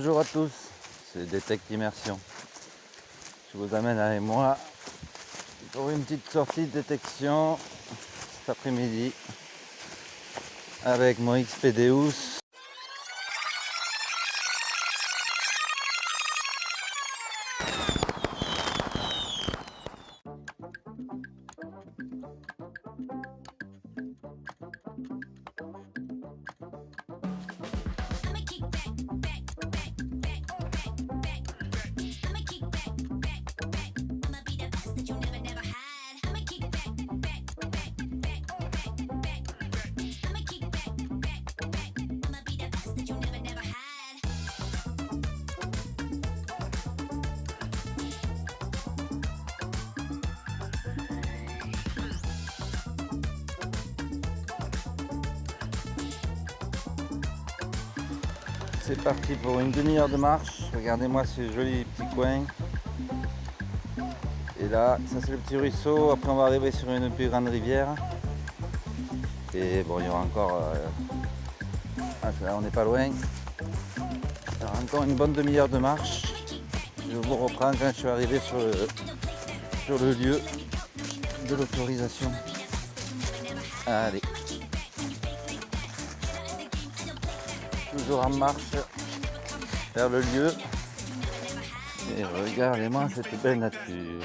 Bonjour à tous, c'est Detect Immersion. Je vous amène avec moi pour une petite sortie de détection cet après-midi avec mon Expedéus. C'est parti pour une demi-heure de marche. Regardez-moi ce joli petit coin. Et là, ça c'est le petit ruisseau. Après on va arriver sur une plus grande rivière. Et bon, il y aura encore... là on n'est pas loin. Alors encore une bonne demi-heure de marche. Je vous reprends quand je suis arrivé sur le lieu de l'autorisation. Allez. Toujours en marche vers le lieu. Et regardez-moi cette belle nature.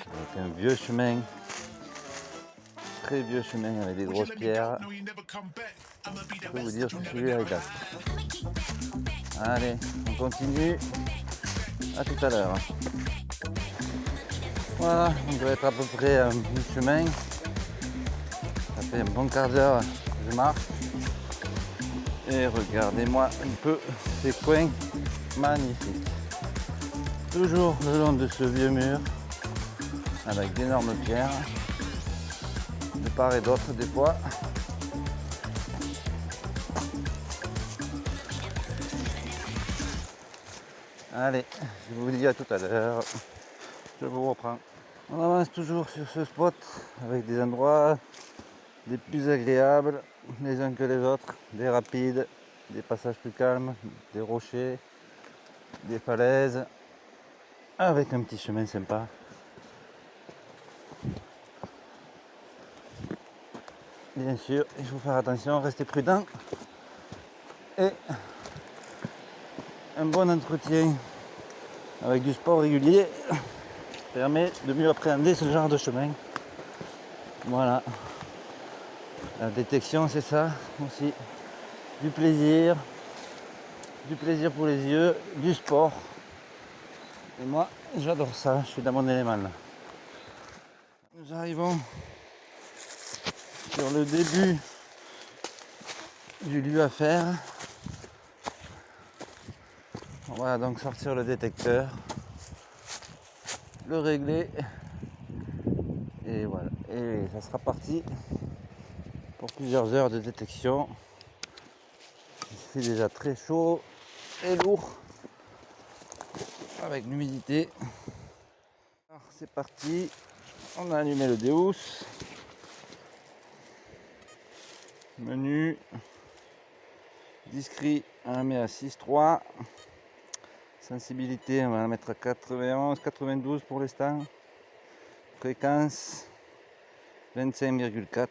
Avec un vieux chemin, très vieux chemin avec des grosses pierres. Je peux vous dire que celui-là est date. Allez, on continue. À tout à l'heure. Voilà, on doit être à peu près à mi-chemin. Ça fait un bon quart d'heure que je marche. Et regardez-moi un peu ces coins magnifiques. Toujours le long de ce vieux mur, avec d'énormes pierres, de part et d'autre des fois. Allez, je vous dis à tout à l'heure. Je vous reprends. On avance toujours sur ce spot avec des endroits les plus agréables les uns que les autres, des rapides, des passages plus calmes, des rochers, des falaises, avec un petit chemin sympa. Bien sûr, il faut faire attention, rester prudent et un bon entretien avec du sport régulier permet de mieux appréhender ce genre de chemin. Voilà. La détection, c'est ça aussi. Du plaisir pour les yeux, du sport. Et moi, j'adore ça, je suis dans mon élément là. Nous arrivons sur le début du lieu à faire. On va donc sortir le détecteur, le régler et voilà. Et ça sera parti pour plusieurs heures de détection. Il fait déjà très chaud et lourd avec l'humidité. Alors c'est parti, on a allumé le Deus. Menu discret, on la met à 6.3. Sensibilité, on va la mettre à 91, 92 pour l'instant. Fréquence 25,4.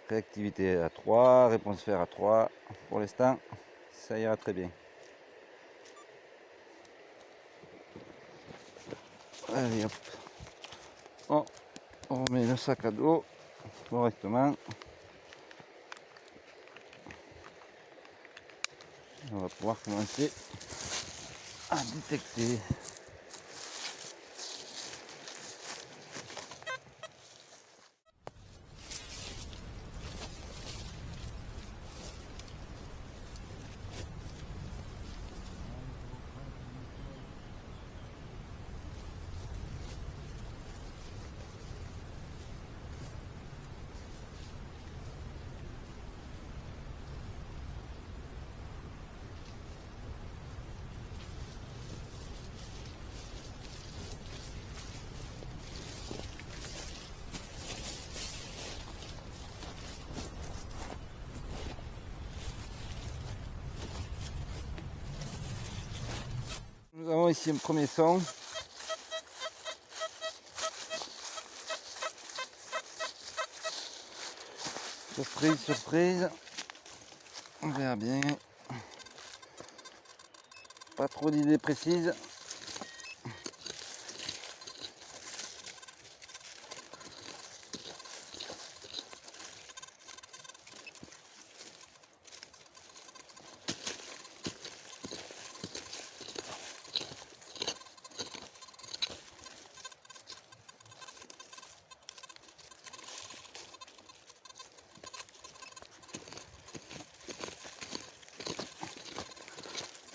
Réactivité à 3, réponse faire à 3. Pour l'instant, ça ira très bien. Allez hop. On remet le sac à dos correctement. On va pouvoir commencer à détecter. avons ici un premier son. Surprise, surprise. On verra bien. Pas trop d'idées précises.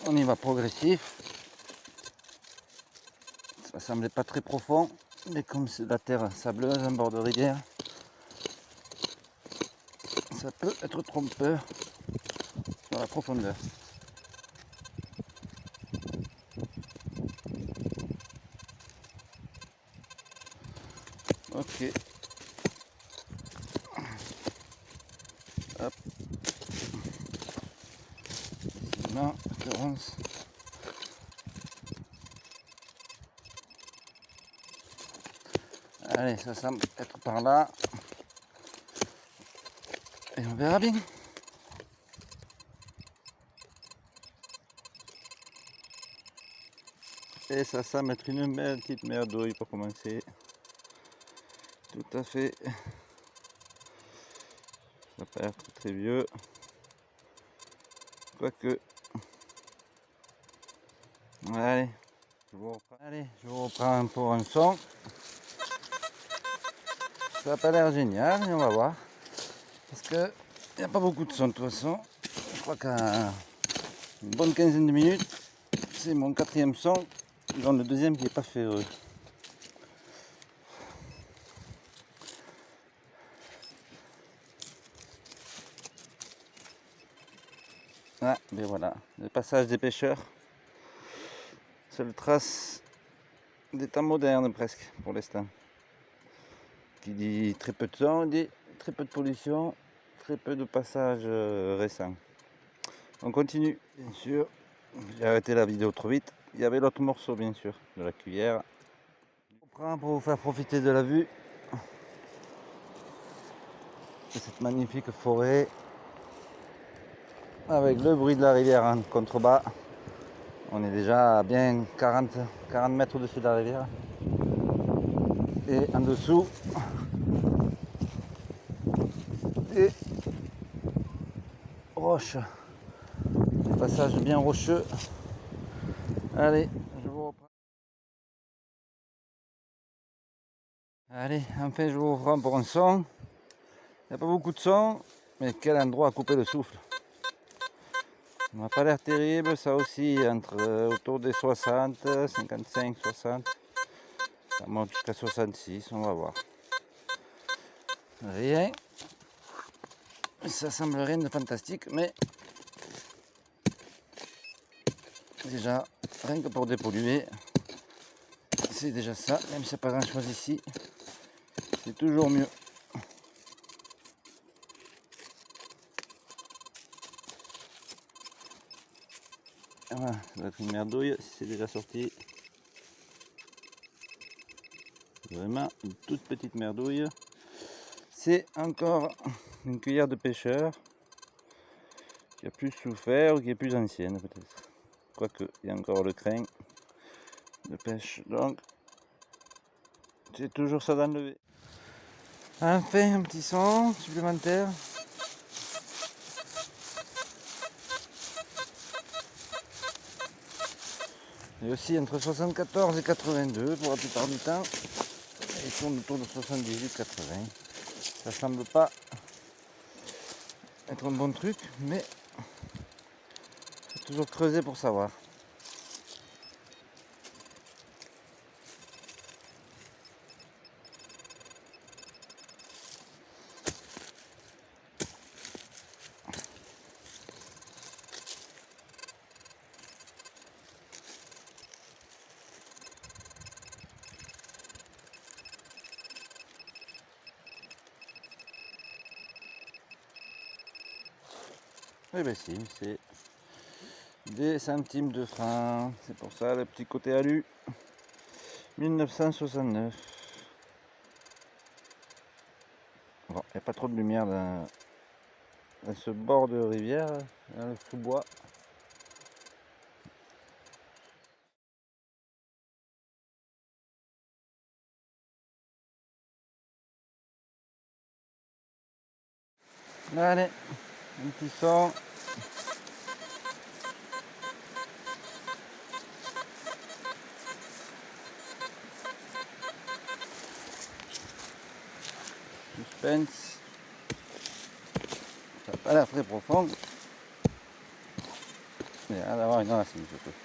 On y va progressif. Ça semblait pas très profond, mais comme c'est de la terre sableuse en bord de rivière, ça peut être trompeur dans la profondeur. Ok. Hop. Là, Florence. Allez, ça semble être par là. Et on verra bien. Et ça semble être une belle petite merdouille pour commencer. Tout à fait. Ça peut être très vieux. Quoique. Allez, je vous reprends pour un son. Ça n'a pas l'air génial, mais on va voir. Parce que il n'y a pas beaucoup de son de toute façon. Je crois qu'à une bonne quinzaine de minutes, c'est mon quatrième son, dont le deuxième qui n'est pas fait heureux. Ah, ben voilà, le passage des pêcheurs. Seule trace des temps modernes presque pour l'instant. Qui dit très peu de son, dit très peu de pollution, très peu de passages récents. On continue, bien sûr. J'ai arrêté la vidéo trop vite. Il y avait l'autre morceau, bien sûr, de la cuillère. Je reprends pour vous faire profiter de la vue de cette magnifique forêt avec le bruit de la rivière en contrebas. On est déjà à bien 40 mètres au-dessus de la rivière. Et en dessous, des roches. Des passages bien rocheux. Allez, je vous reprends. Allez, enfin je vous reprends pour un son. Il n'y a pas beaucoup de son, mais quel endroit à couper le souffle. Ça n'a pas l'air terrible, ça aussi, autour des 60, 55, 60. Ça monte jusqu'à 66, on va voir. Rien. Ça semble rien de fantastique, mais déjà, rien que pour dépolluer, c'est déjà ça, même si c'est pas grand chose ici, c'est toujours mieux. Voilà, ça doit être une merdouille, si c'est déjà sorti. Vraiment une toute petite merdouille. C'est encore une cuillère de pêcheur qui a plus souffert ou qui est plus ancienne peut-être. Quoique, il y a encore le crin de pêche, donc c'est toujours ça d'enlever. Enfin, un petit son supplémentaire. Et aussi entre 74 et 82 pour la plupart du temps. Ils tournent autour de 78-80. Ça semble pas être un bon truc, mais faut toujours creuser pour savoir. Oui, ben si, c'est des centimes de francs. C'est pour ça le petit côté alu. 1969. Bon, il n'y a pas trop de lumière dans ce bord de rivière, dans le sous-bois. Allez, un petit son. Suspense. Ça n'a pas l'air très profond. Il y a d'avoir une racine surtout.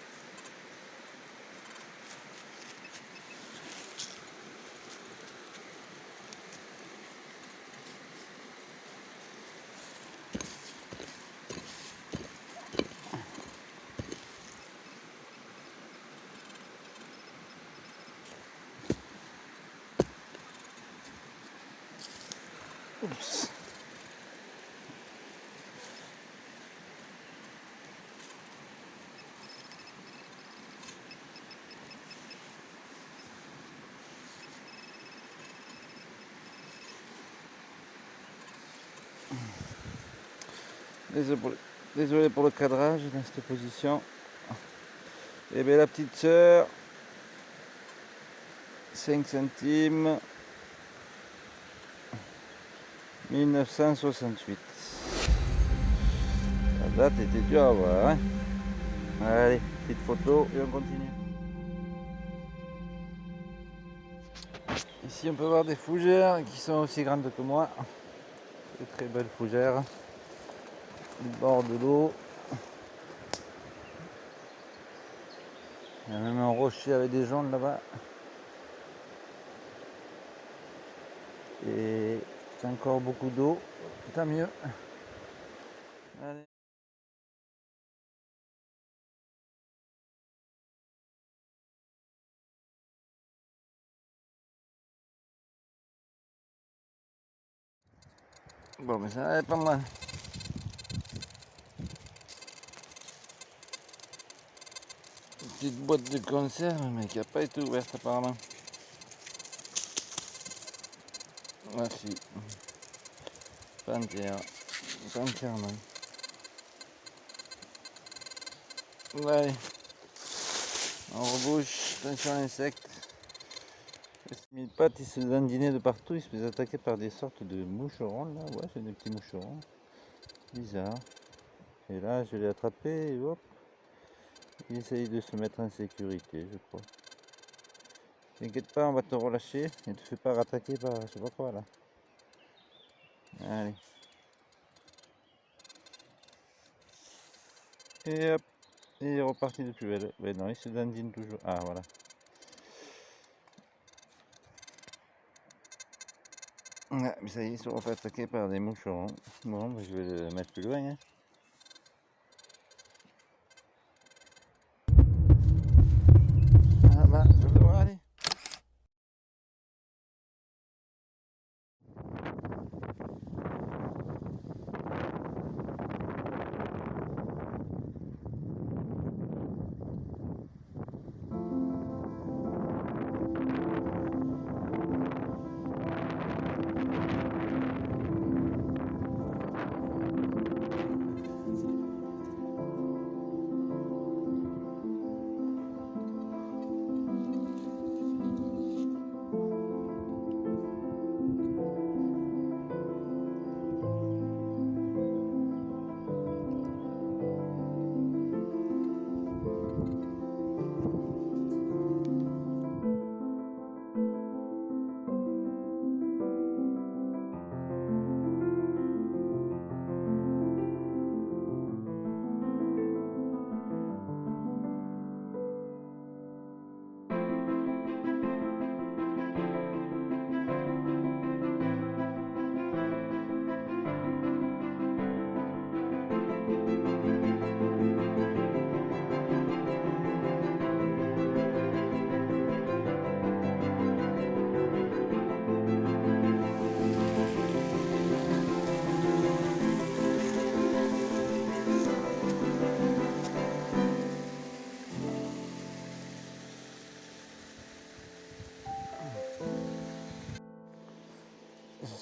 Oups. Désolé pour le cadrage dans cette position. Et bien la petite sœur, 5 centimes, 1968. La date était dure à voir. Hein. Allez, petite photo et on continue. Ici on peut voir des fougères qui sont aussi grandes que moi. Des très belles fougères. Du bord de l'eau. Il y a même un rocher avec des jaunes là-bas. Et c'est encore beaucoup d'eau. Tant mieux. Allez. Bon, mais ça va pas mal. Une petite boîte de conserve, mais qui n'a pas été ouverte apparemment. Ah si. Pas entière. Pas entièrement. Allez. On rebouche. Attention à l'insecte. Les pattes, ils se dandinaient de partout. Ils se faisaient attaquer par des sortes de moucherons là. Ouais, c'est des petits moucherons. Bizarre. Et là, je l'ai attrapé et hop. Il essaye de se mettre en sécurité, je crois. T'inquiète pas, on va te relâcher. Ne te fais pas rattaquer par je sais pas quoi là. Allez. Et hop. Et il est reparti de plus belle. Mais non, il se dandine toujours. Ah voilà. Ah, mais ça y est, ils sont refait attaquer par des moucherons. Bon, bah, je vais le mettre plus loin. Hein. Ah bah, ça devrait aller.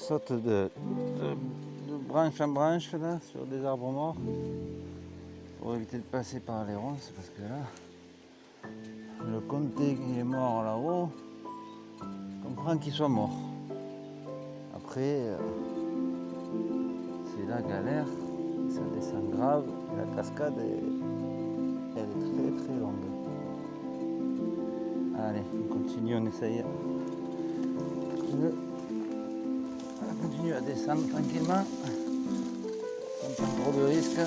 saute de branche en branche là, sur des arbres morts pour éviter de passer par les ronces parce que là, le comté qui est mort là-haut, je comprends qu'il soit mort. Après, c'est la galère, ça descend grave, et la cascade elle est très très longue. Allez, on continue, on essaye. On continue à descendre tranquillement, sans prendre trop de risques.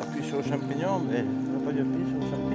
Appuie sur le champignon, mais on n'a pas dû appuyer sur le champignon.